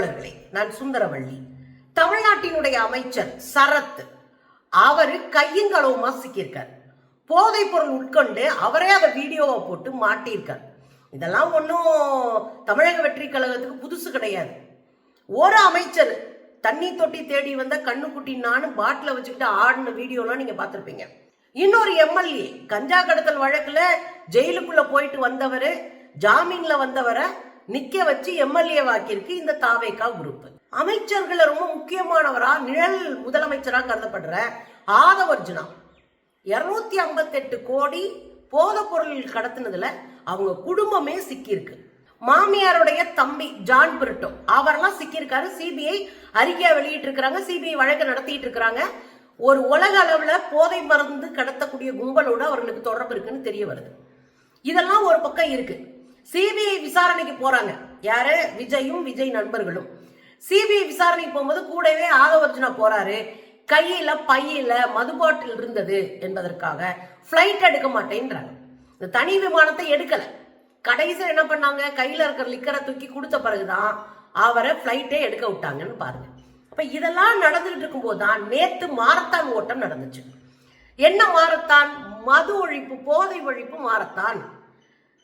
தோழர்களே, நான் சுந்தரவள்ளி. தமிழ்நாட்டினுடைய அமைச்சர் சரத் அவரு கையங்களவுமா சிக்கியிருக்கார். போதைப் பொருள் உட்கொண்டு அவரே அதை வீடியோவை போட்டு மாட்டியிருக்கார். இதெல்லாம் ஒன்றும் தமிழக வெற்றி கழகத்துக்கு புதுசு கிடையாது. ஒரு அமைச்சர் தண்ணி தொட்டி தேடி வந்த கண்ணுக்குட்டி நானும் பாட்டில வச்சுக்கிட்டு ஆடின வீடியோலாம் நீங்க பார்த்திருப்பீங்க. இன்னொரு எம்எல்ஏ கஞ்சா கடத்தல் வழக்குல ஜெயிலுக்குள்ள போயிட்டு வந்தவரு, ஜாமீன்ல வந்தவரை நிக்க வச்சு எம்எல்ஏ வாக்கியிருக்கு இந்த தாவேகா குரூப். அமைச்சர்கள் ரொம்ப முக்கியமானவரா நிழல் முதலமைச்சரா கருதப்படுற ஆதவர்ஜுனா 258 கோடி போதை பொருள் கடத்தினதுல அவங்க குடும்பமே சிக்கியிருக்கு. மாமியாருடைய தம்பி ஜான் பிரிட்டோ அவரெல்லாம் சிக்கியிருக்காரு. சிபிஐ அறிக்கையை வெளியிட்டு இருக்கிறாங்க. சிபிஐ வழக்கு நடத்திட்டு இருக்கிறாங்க. ஒரு உலக அளவுல போதை மருந்து கடத்தக்கூடிய கும்பலோட அவர்களுக்கு தொடர்பு இருக்குன்னு தெரிய வருது. இதெல்லாம் ஒரு பக்கம் இருக்கு. சிபிஐ விசாரணைக்கு போறாங்க. யாரு? விஜயும் விஜய் நண்பர்களும். சிபிஐ விசாரணைக்கு போகும்போது கூடவே ஆதவர்ஜுனா போறாரு. கையில பையில மது பாட்டில் இருந்தது என்பதற்காக பிளைட் எடுக்க மாட்டேன்றாங்க. இந்த தனி விமானத்தை எடுக்கல. கடைசியில் என்ன பண்ணாங்க? கையில இருக்கிற லிக்கரை தூக்கி கொடுத்த பிறகுதான் அவரை பிளைட்டே எடுக்க விட்டாங்கன்னு பாருங்க. அப்ப இதெல்லாம் நடந்துகிட்டு இருக்கும் போதுதான் நேத்து மாரத்தான் ஓட்டம் நடந்துச்சு. என்ன மாரத்தான்? மது ஒழிப்பு, போதை ஒழிப்பு மாரத்தான்.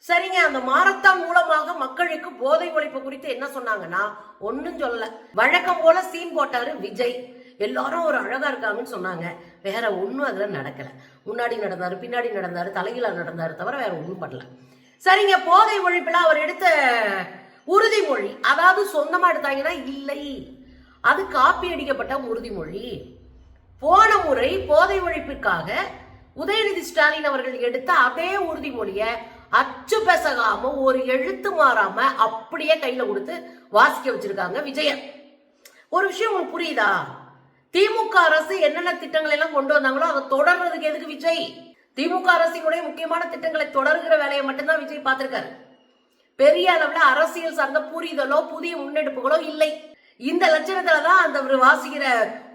சரிங்க, அந்த மாரத்தான் மூலமாக மக்களுக்கு போதை ஒழிப்பு குறித்து என்ன சொன்னாங்கன்னா ஒன்னும் சொல்லல. வழக்கம் போல சீன் போட்டாரு விஜய். எல்லாரும் ஒரு அழகா இருக்காங்கன்னு சொன்னாங்க. வேற ஒன்னும் அதுல நடக்கல. முன்னாடி நடந்தாரு, பின்னாடி நடந்தாரு, தலைகீழ நடந்தாரு தவிர வேற ஒன்னும் பண்ணல. சரிங்க, போதை ஒழிப்புல அவர் எடுத்த உறுதிமொழி, அதாவது சொந்தமா எடுத்தாங்கன்னா இல்லை, அது காப்பி அடிக்கப்பட்ட உறுதிமொழி. போன முறை போதை ஒழிப்பிற்காக உதயநிதி ஸ்டாலின் அவர்கள் எடுத்த அதே உறுதிமொழிய அச்சு பெசகாம ஒரு எழுத்து மாறாம அப்படியே கையில கொடுத்து வாசிக்க வச்சிருக்காங்க விஜய. ஒரு விஷயம் உங்களுக்கு புரியுதா? திமுக அரசு என்னென்ன திட்டங்கள் எல்லாம் கொண்டு வந்தாங்களோ அதை தொடர்றதுக்கு எதுக்கு விஜய்? திமுக அரசினுடைய முக்கியமான திட்டங்களை தொடர்கிற வேலையை மட்டும்தான் விஜய் பார்த்திருக்காரு. பெரிய அளவுல அரசியல் சார்ந்த புரிதலோ புதிய முன்னெடுப்புகளோ இல்லை. இந்த லட்சணத்துலதான் அந்த வாசிக்கிற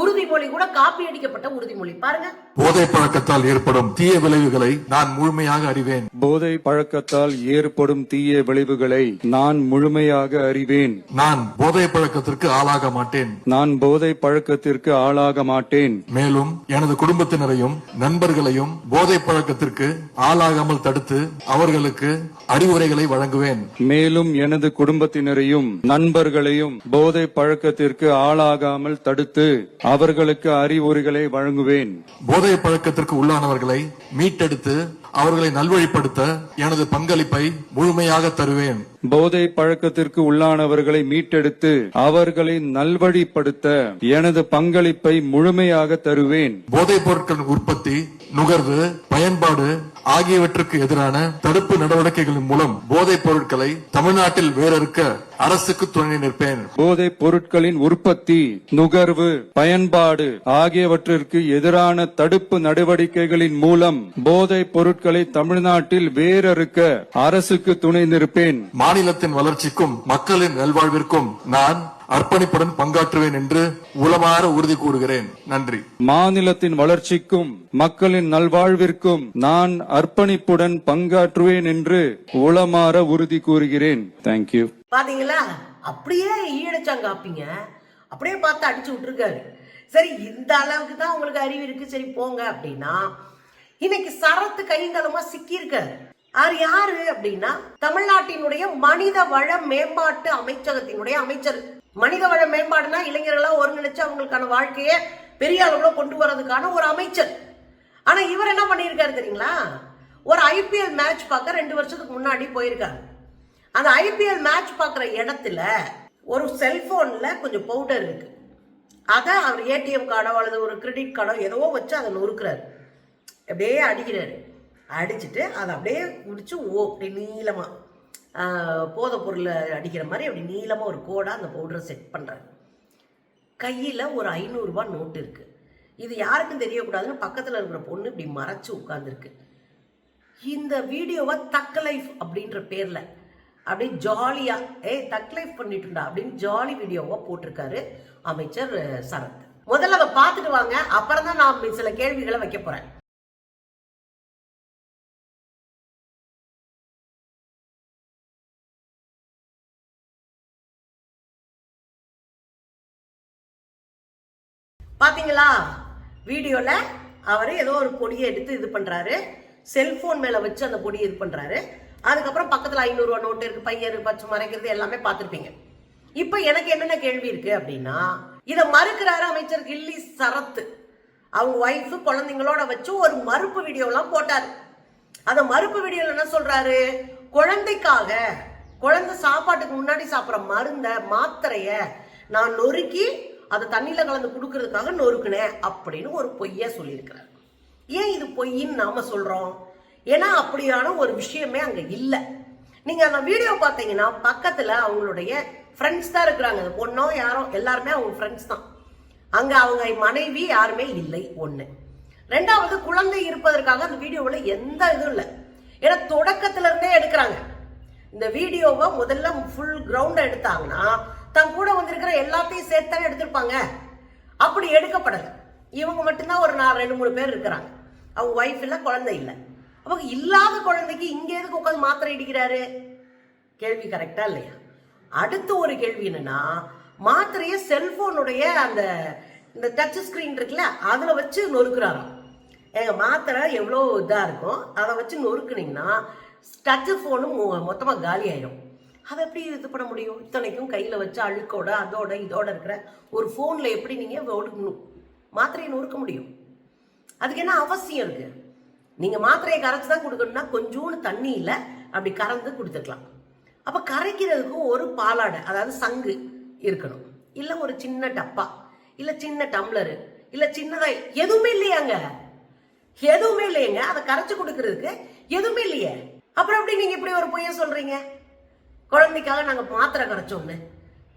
உறுதிமொழி கூட காப்பி அடிக்கப்பட்ட உறுதிமொழி. பாருங்க. போதை பழக்கத்தால் ஏற்படும் தீய விளைவுகளை நான் முழுமையாக அறிவேன். போதை பழக்கத்தால் ஏற்படும் தீய விளைவுகளை நான் முழுமையாக அறிவேன். நான் போதை பழக்கத்திற்கு ஆளாக மாட்டேன். நான் போதை பழக்கத்திற்கு ஆளாக மாட்டேன். மேலும் எனது குடும்பத்தினரையும் நண்பர்களையும் போதை பழக்கத்திற்கு ஆளாகாமல் தடுத்து அவர்களுக்கு அறிவுரைகளை வழங்குவேன். மேலும் எனது குடும்பத்தினரையும் நண்பர்களையும் போதை பழக்கத்திற்கு ஆளாகாமல் தடுத்து அவர்களுக்கு அறிவுரைகளை வழங்குவேன். போதை பழக்கத்திற்கு உள்ளானவர்களை மீட்டெடுத்து அவர்களை நல்வழிப்படுத்த எனது பங்களிப்பை முழுமையாக தருவேன். போதை பழக்கத்திற்கு உள்ளானவர்களை மீட்டெடுத்து அவர்களை நல்வழிப்படுத்த எனது பங்களிப்பை முழுமையாக தருவேன். போதைப் பொருட்கள் உற்பத்தி, நுகர்வு, பயன்பாடு ஆகியவற்றுக்கு எதிரான தடுப்பு நடவடிக்கைகளின் மூலம் போதைப் பொருட்களை தமிழ்நாட்டில் வேறறுக்க அரசுக்கு துணை நிற்பேன். போதைப் பொருட்களின் உற்பத்தி, நுகர்வு, பயன்பாடு ஆகியவற்றிற்கு எதிரான தடுப்பு நடவடிக்கைகளின் மூலம் போதைப் பொருட்களை தமிழ்நாட்டில் வேறறுக்க அரசுக்கு துணை நிற்பேன். மாநிலத்தின் வளர்ச்சிக்கும் மக்களின் நல்வாழ்விற்கும் நான் அர்ப்பணிப்புடன் பங்காற்றுவேன் என்று உளமாற உறுதி கூறுகிறேன். நன்றி. மாநிலத்தின் வளர்ச்சிக்கும் மக்களின் நல்வாழ்விற்கும் நான் அர்ப்பணிப்புடன் பங்காற்றுவேன் என்று உளமாற உறுதி கூறுகிறேன். தேங்க்யூ. பாத்தீங்களா? அப்படியே ஈழச்சாங்க ஆப்பீங்க அப்படியே பார்த்து அடிச்சு விட்டுருக்காரு. சரி, இந்த அளவுக்கு தான் உங்களுக்கு அறிவு இருக்கு, சரி போங்க அப்படின்னா, இன்னைக்கு சரத்து கையங்கலமா சிக்கி இருக்காரு. அவர் யாரு அப்படின்னா தமிழ்நாட்டினுடைய மனித வள மேம்பாட்டு அமைச்சகத்தினுடைய அமைச்சர். மனித வள மேம்பாடுனா இளைஞர்களா ஒருங்கிணைச்சு அவங்களுக்கான வாழ்க்கையை பெரிய அளவுல கொண்டு வர்றதுக்கான ஒரு அமைச்சர். ஆனா இவர் என்ன பண்ணியிருக்காரு தெரியுங்களா? ஒரு ஐபிஎல் மேட்ச் பார்க்க 2 வருஷத்துக்கு முன்னாடி போயிருக்காரு. அந்த ஐபிஎல் மேட்ச் பார்க்குற இடத்துல ஒரு செல்போன்ல கொஞ்சம் பவுடர் இருக்கு. அதை அவர் ஏடிஎம் கார்டோ அல்லது ஒரு கிரெடிட் கார்டோ ஏதோ வச்சு அதை நொறுக்கிறாரு. அப்படியே அடிக்கிறாரு. அடிச்சுட்டு அதை அப்படியே குடிச்சு அப்படி நீளமா போதை பொருளை அடிக்கிற மாதிரி அப்படி நீளமா ஒரு கோடா அந்த பவுடரை செட் பண்றாரு. கையில ஒரு 500 ரூபாய் நோட்டு இருக்கு. இது யாருக்கும் தெரியக்கூடாதுன்னு பக்கத்துல இருக்கிற பொண்ணு இப்படி மறைச்சு உட்கார்ந்துருக்கு. இந்த வீடியோவை தக் லைஃப் அப்படின்ற பேர்ல அப்படி ஜாலியா தக் லைஃப் பண்ணிட்டுண்டா அப்படின்னு ஜாலி வீடியோவா போட்டிருக்காரு அமைச்சர் சரத். முதல்ல அதை பார்த்துட்டு வாங்க, அப்புறம் தான் நான் சில கேள்விகளை வைக்க போறேன். பாத்தீங்களா வீடியோல அவரு ஏதோ ஒரு பொடியை எடுத்து இது பண்றாரு, செல்போன் மேல வச்சு அந்த பொடியை இது பண்றாரு. அதுக்கப்புறம் பக்கத்துல 500 ரூபாய் நோட்டு இருக்கு, பையன் பச்சை மறைக்கிறது எல்லாமே பார்த்திருப்பீங்க. இப்ப எனக்கு என்னென்ன கேள்வி இருக்கு அப்படின்னா, இத மறுக்கிறாரு அமைச்சர் கில்லி சரத். அவங்க ஒய்ஃப் குழந்தைங்களோட வச்சு ஒரு மறுப்பு வீடியோ எல்லாம் போட்டாரு. அந்த மறுப்பு வீடியோல என்ன சொல்றாரு, குழந்தைக்காக குழந்தை சாப்பாட்டுக்கு முன்னாடி சாப்பிட்ற மருந்த மாத்திரைய நான் நொறுக்கி அதை தண்ணியில கலந்து கொடுக்கறதுக்காக நொறுக்குனேன் அப்படின்னு ஒரு பொய்ய சொல்லியிருக்கிறார். ஏன் இது பொய்ன்னு நாம சொல்றோம்? ஏன்னா அப்படியான ஒரு விஷயமே அங்க இல்லை. நீங்க அந்த வீடியோ பார்த்தீங்கன்னா பக்கத்துல அவங்களுடைய ஃப்ரெண்ட்ஸ் தான் இருக்கிறாங்க. அந்த பொண்ணோ யாரோ எல்லாருமே அவங்க ஃப்ரெண்ட்ஸ் தான். அங்க அவங்க மனைவி யாருமே இல்லை. ஒண்ணு. ரெண்டாவது, குழந்தை இருப்பதற்காக அந்த வீடியோவில் எந்த இதுவும் இல்லை. ஏன்னா தொடக்கத்துல இருந்தே எடுக்கிறாங்க. இந்த வீடியோவை முதல்ல ஃபுல் கிரவுண்ட எடுத்தாங்கன்னா தன் கூட வந்திருக்கிற எல்லாத்தையும் சேர்த்தானே எடுத்திருப்பாங்க. அப்படி எடுக்கப்படலை. இவங்க மட்டும்தான் ஒரு 2-3 பேர் இருக்கிறாங்க. அவங்க ஒய்ஃப் இல்லை, குழந்தை இல்லை. அப்ப இல்லாத குழந்தைக்கு இங்க எதுக்கு உட்காந்து மாத்திரை அடிக்கிறாரு? கேள்வி கரெக்டா இல்லையா? அடுத்த ஒரு கேள்வி என்னன்னா, மாத்திரைய செல்போனுடைய அந்த இந்த டச் ஸ்கிரீன் இருக்குல்ல அதுல வச்சு நொறுக்குறாராம். எங்க மாத்திரை எவ்வளோ இதா இருக்கும், அதை வச்சு நொறுக்குனீங்கன்னா டச் போனும் மொத்தமா காலி ஆயிடும். அதை எப்படி இது பண்ண முடியும்? இத்தனைக்கும் கையில வச்சு அழுக்கோட அதோட இதோட இருக்கிற ஒரு போன்ல எப்படி நீங்க மாத்திரையை நொறுக்க முடியும்? அதுக்கு என்ன அவசியம் இருக்கு? நீங்க மாத்திரையை கரைச்சு தான் கொடுக்கணும்னா கொஞ்சோண்டு தண்ணியில அப்படி கறந்து கொடுத்துக்கலாம். அப்ப கரைக்கிறதுக்கு ஒரு பாலாடை, அதாவது சங்கு இருக்கணும், இல்ல ஒரு சின்ன டப்பா, இல்ல சின்ன டம்ளரு, இல்ல சின்னதா எதுவுமே இல்லையாங்க. எதுவுமே இல்லையங்க. அதை கரைச்சு கொடுக்கறதுக்கு எதுவுமே இல்லையே. அப்புறம் எப்படி நீங்க இப்படி ஒரு பொய்ய சொல்றீங்க? குழந்தைக்காக நாங்க மாத்திரை கரைச்சோம்னு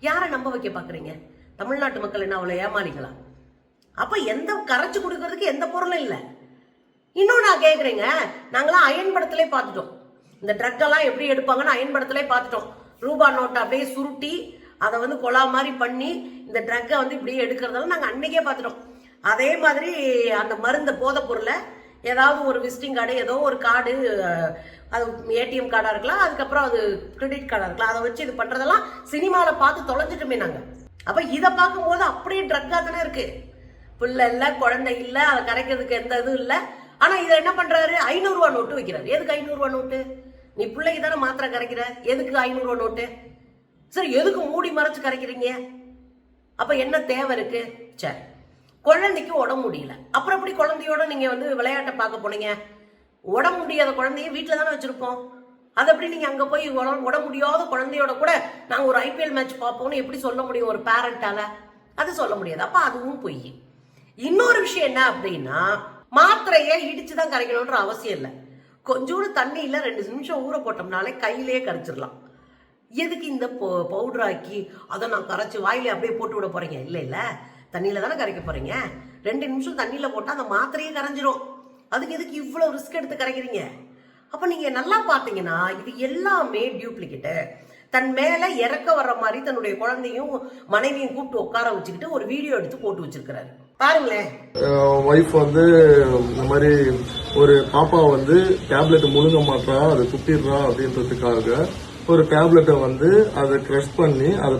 யாரை நம்ப வைக்க பாக்குறீங்க? தமிழ்நாட்டு மக்கள் என்ன அவ்வளவு ஏமாளிகளா? அப்ப எந்த கரைச்சு கொடுக்கறதுக்கு எந்த பொருளும் இல்லை. இன்னும் நான் கேக்குறேங்க, நாங்களாம் அயன் படத்திலே பார்த்துட்டோம். இந்த ட்ரக் எல்லாம் எப்படி எடுப்பாங்கன்னு அயன் படத்திலே பார்த்துட்டோம். ரூபா நோட்டை அப்படியே சுருட்டி அதை கொலா மாதிரி பண்ணி இந்த ட்ரக்கை இப்படியே எடுக்கிறதெல்லாம் நாங்கள் அன்னைக்கே பார்த்துட்டோம். அதே மாதிரி அந்த மருந்த போதை பொருளை ஏதாவது ஒரு விசிட்டிங் கார்டு, ஏதோ ஒரு கார்டு, அது ஏடிஎம் கார்டா இருக்கலாம், அதுக்கப்புறம் அது கிரெடிட் கார்டா இருக்கலாம், அதை வச்சு இது பண்றதெல்லாம் சினிமாவில் பார்த்து தொலைஞ்சிட்டுமே நாங்கள். அப்ப இதை பார்க்கும்போது அப்படியே ட்ரக்கா தானே இருக்கு. பிள்ளை இல்லை, குழந்தை இல்லை, அதை கரைக்கிறதுக்கு எந்த இதுவும் இல்லை. ஆனா இதை என்ன பண்றாரு, 500 ரூபாய் நோட்டு வைக்கிறாரு. எதுக்கு 500 ரூபாய் நோட்டு? நீ பிள்ளைக்கு தானே மாத்திரை கரைக்கிற, எதுக்கு 500 ரூபாய் நோட்டு? சரி, எதுக்கு மூடி மறைச்சு கரைக்கிறீங்க? அப்ப என்ன தேவை இருக்கு? சரி, குழந்தைக்கு உடம்பு முடியல, அப்புறம் எப்படி குழந்தையோட நீங்க விளையாட்டை பார்க்க போனீங்க? உடம்பு முடியாத குழந்தைய வீட்டுல தானே வச்சிருப்போம். அது எப்படி நீங்க அங்க போய் உடம்பு முடியாத குழந்தையோட கூட நாங்க ஒரு IPL மேட்ச் பார்ப்போம்னு எப்படி சொல்ல முடியும் ஒரு பேரண்டால? அது சொல்ல முடியாது. அப்ப அதுவும் பொய். இன்னொரு விஷயம் என்ன அப்படின்னா, மாத்திரையை இடிச்சுதான் கரைக்கணும்ன்ற அவசியம் இல்லை. கொஞ்சோண்டு தண்ணியில 2 நிமிஷம் ஊற போட்டோம்னாலே கையிலேயே கரைச்சிடலாம். எதுக்கு இந்த பவுடர் ஆக்கி அதை நான் கரைச்சி வாயிலே அப்படியே போட்டு விட போறீங்க? இல்லை இல்லை, தண்ணியில தானே கரைக்க போறீங்க. 2 நிமிஷம் தண்ணியில போட்டா அந்த மாத்திரையே கரைஞ்சிரும். அதுக்கு எதுக்கு இவ்வளவு ரிஸ்க் எடுத்து கரைக்கிறீங்க? அப்ப நீங்க நல்லா பாத்தீங்கன்னா இது எல்லாமே டியூப்ளிகேட். தன் மேல இறக்க வர்ற மாதிரி தன்னுடைய குழந்தையும் மனைவியும் கூப்பிட்டு உட்கார வச்சுக்கிட்டு ஒரு வீடியோ எடுத்து போட்டு வச்சிருக்கிறாரு. பாருங்களேன். ஒய்ஃப் இந்த மாதிரி ஒரு பாப்பா டேப்லெட் முழுங்க மாட்டா, அதை துப்பிடுறா அப்படின்றதுக்காக ஒரு டேப்லெட்டை அதை கிரஷ் பண்ணி அதை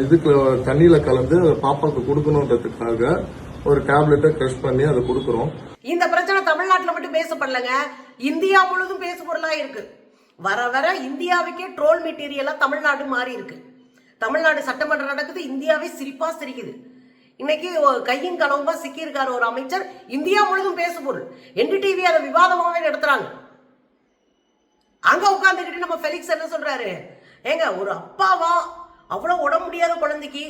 இதுக்கு தண்ணியில கலந்து அதை பாப்பாக்கு கொடுக்கணுன்றதுக்காக ஒரு டேப்லெட்டை கிரஷ் பண்ணி அதை கொடுக்குறோம். இந்த பிரச்சனை தமிழ்நாட்டுல மட்டும் பேசப்படலங்க, இந்தியா முழுதும் பேசு பொருளா இருக்கு. வர வர இந்தியாவுக்கே ட்ரோல் மெட்டீரியலா தமிழ்நாடு மாறி இருக்கு. தமிழ்நாடு சட்டமன்றம் நடக்குது, இந்தியாவே சிரிப்பா சிரிக்குது. இன்னைக்கு கையும் களவுமா சிக்கி இருக்காரு ஒரு அமைச்சர். இந்தியா முழுதும் பேசு பொருள். NDTV அதை விவாதமாவே நடத்துறாங்க. அங்க உட்கார்ந்துக்கிட்டு நம்ம ஃபெலிக்ஸ் என்ன சொல்றாரு, ஏங்க ஒரு அப்பாவா அவ்வளவு உடம்பு முடியாத குழந்தைக்கு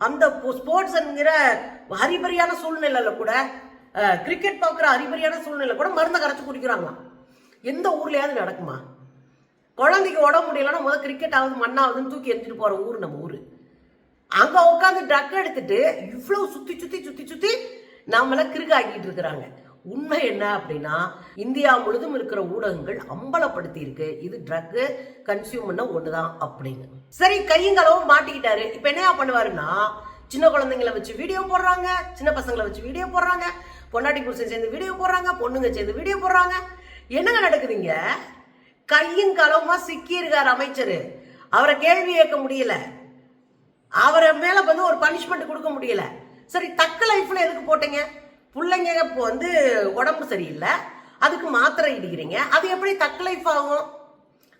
அந்த ஸ்போர்ட்ஸ் என்கிற ஹரிபரியான சூழ்நிலையில கூட, கிரிக்கெட் பார்க்குற ஹரிபரியான சூழ்நிலை கூட மருந்தை கரைச்சு குடிக்கிறாங்களாம். எந்த ஊர்லயாவது நடக்குமா? குழந்தைக்கு உடம்பு முடியலன்னா முதல் கிரிக்கெட் ஆகுது மண்ணாவதுன்னு தூக்கி எரிஞ்சிட்டு போற ஊர் நம்ம ஊரு. அங்க உட்காந்து ட்ரக் எடுத்துட்டு இவ்வளவு சுத்தி சுத்தி சுத்தி சுத்தி நம்மள கிறுக்காக்கிட்டு இருக்கிறாங்க. உண்மை என்ன அப்படின்னா, இந்தியா முழுதும் இருக்கிற ஊடகங்கள் அம்பலப்படுத்தி இருக்கு இது ட்ரக் கன்சியூம் பண்ண ஒண்ணுதான் அப்படின்னு. சரி, கையங்களவும் மாட்டிக்கிட்டாரு. இப்ப என்ன பண்ணுவாருன்னா, சின்ன குழந்தைங்களை வச்சு வீடியோ போடுறாங்க, சின்ன பசங்களை வச்சு வீடியோ போடுறாங்க, பொண்டாட்டி புருஷன் சேர்ந்து வீடியோ போடுறாங்க, பொண்ணுங்க சேர்ந்து வீடியோ போடுறாங்க. என்னங்க நடக்குதுங்க? கையும் களவுமா சிக்கி இருக்காரு அமைச்சரு. அவரை கேள்வி கேட்க முடியல, அவரை மேல ஒரு பனிஷ்மெண்ட் கொடுக்க முடியல. சரி தக்க லைஃப்னு எதுக்கு போட்டீங்க? பிள்ளைங்க இப்போ வந்து உடம்பு சரியில்லை, அதுக்கு மாத்திரை இடிக்கிறீங்க, அது எப்படி தக்க லைஃப் ஆகும்?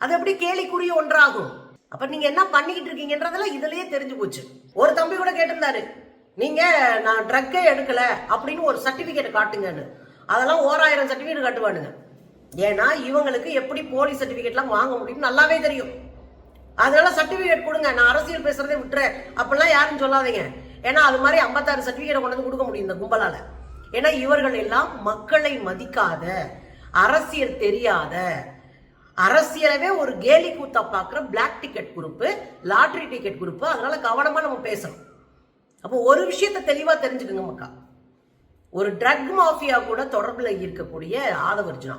அது எப்படி கேலிக்குரிய ஒன்றாகும்? அப்ப நீங்க என்ன பண்ணிக்கிட்டு இருக்கீங்கன்றதெல்லாம் இதுலயே தெரிஞ்சு போச்சு. ஒரு தம்பி கூட கேட்டிருந்தாரு, நீங்க நான் ட்ரக்கே எடுக்கல அப்படின்னு ஒரு சர்டிபிகேட் காட்டுங்கன்னு. அதெல்லாம் 1000 சர்டிபிகேட் காட்டுவானுங்க. ஏன்னா இவங்களுக்கு எப்படி போலீஸ் சர்டிபிகேட்லாம் வாங்க முடியும் நல்லாவே தெரியும். அதனால சர்டிபிகேட் கொடுங்க, நான் அரசியல் பேசுறதே விட்டுறேன் அப்படிலாம் யாரும் சொல்லாதீங்க. ஏன்னா அது மாதிரி 56 சர்டிபிகேட் கொண்டு வந்து கொடுக்க முடியும் இந்த கும்பலால. ஏன்னா இவர்கள் எல்லாம் மக்களை மதிக்காத, அரசியல் தெரியாத, அரசியலவே ஒரு கேலி கூத்தா பாக்குற black ticket group, lottery ticket group. அதனால கவனமா நம்ம பேசணும். அப்போ ஒரு விஷயத்த தெளிவா தெரிஞ்சுக்கோங்க மக்கா. ஒரு ட்ரக் மாஃபியா கூட தொடர்புல இருக்கக்கூடிய ஆதவர்ஜுனா,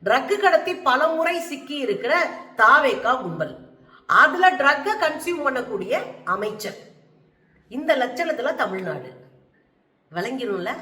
ட்ரக் கடத்தி பல முறை சிக்கி இருக்கிற தாவேகா கும்பல், அதுல ட்ரக்கை கன்சியூம் பண்ணக்கூடிய அமைச்சர். இந்த லட்சணத்துல தமிழ்நாடு விளங்கிடும்ல.